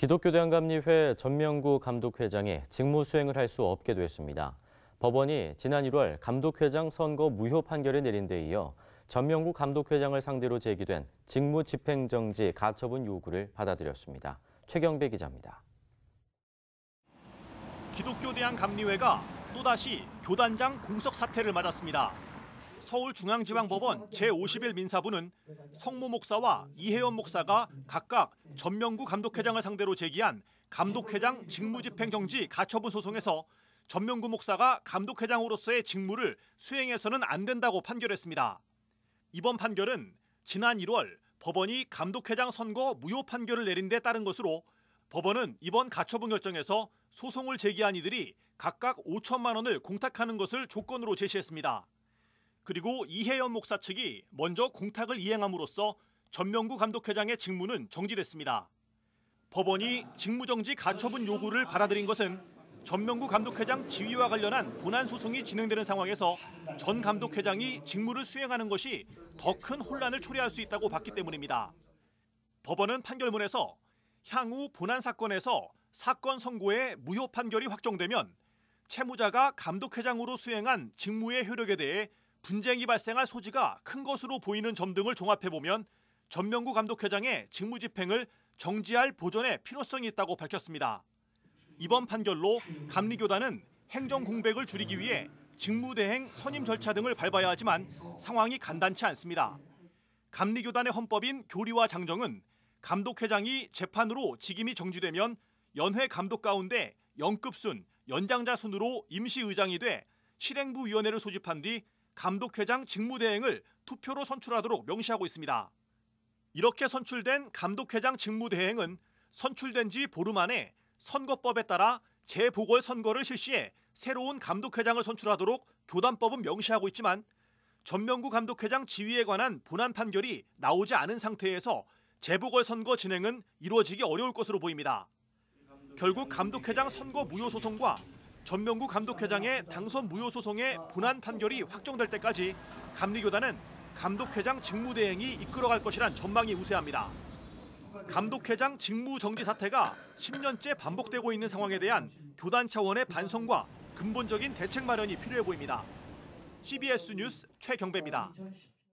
기독교대한감리회 전명구 감독회장이 직무 수행을 할 수 없게 됐습니다. 법원이 지난 1월 감독회장 선거 무효 판결을 내린 데 이어 전명구 감독회장을 상대로 제기된 직무 집행정지 가처분 요구를 받아들였습니다. 최경배 기자입니다. 기독교대한감리회가 또다시 교단장 공석 사태를 맞았습니다. 서울중앙지방법원 제51 민사부는 성모 목사와 이혜원 목사가 각각 전명구 감독회장을 상대로 제기한 감독회장 직무집행정지 가처분 소송에서 전명구 목사가 감독회장으로서의 직무를 수행해서는 안 된다고 판결했습니다. 이번 판결은 지난 1월 법원이 감독회장 선거 무효 판결을 내린 데 따른 것으로 법원은 이번 가처분 결정에서 소송을 제기한 이들이 각각 5천만 원을 공탁하는 것을 조건으로 제시했습니다. 그리고 이혜연 목사 측이 먼저 공탁을 이행함으로써 전명구 감독회장의 직무는 정지됐습니다. 법원이 직무정지 가처분 요구를 받아들인 것은 전명구 감독회장 지위와 관련한 본안 소송이 진행되는 상황에서 전 감독회장이 직무를 수행하는 것이 더 큰 혼란을 초래할 수 있다고 봤기 때문입니다. 법원은 판결문에서 향후 본안 사건에서 사건 선고의 무효 판결이 확정되면 채무자가 감독회장으로 수행한 직무의 효력에 대해 분쟁이 발생할 소지가 큰 것으로 보이는 점 등을 종합해보면 전명구 감독회장의 직무집행을 정지할 보전의 필요성이 있다고 밝혔습니다. 이번 판결로 감리교단은 행정공백을 줄이기 위해 직무대행 선임 절차 등을 밟아야 하지만 상황이 간단치 않습니다. 감리교단의 헌법인 교리와 장정은 감독회장이 재판으로 직임이 정지되면 연회 감독 가운데 영급순, 연장자 순으로 임시의장이 돼 실행부위원회를 소집한 뒤 감독회장 직무대행을 투표로 선출하도록 명시하고 있습니다. 이렇게 선출된 감독회장 직무대행은 선출된 지 보름 안에 선거법에 따라 재보궐선거를 실시해 새로운 감독회장을 선출하도록 교단법은 명시하고 있지만 전명구 감독회장 지위에 관한 본안 판결이 나오지 않은 상태에서 재보궐선거 진행은 이루어지기 어려울 것으로 보입니다. 결국 감독회장 선거 무효 소송과 전명구 감독회장의 당선 무효 소송의 본안 판결이 확정될 때까지 감리교단은 감독회장 직무대행이 이끌어갈 것이란 전망이 우세합니다. 감독회장 직무정지 사태가 10년째 반복되고 있는 상황에 대한 교단 차원의 반성과 근본적인 대책 마련이 필요해 보입니다. CBS 뉴스 최경배입니다.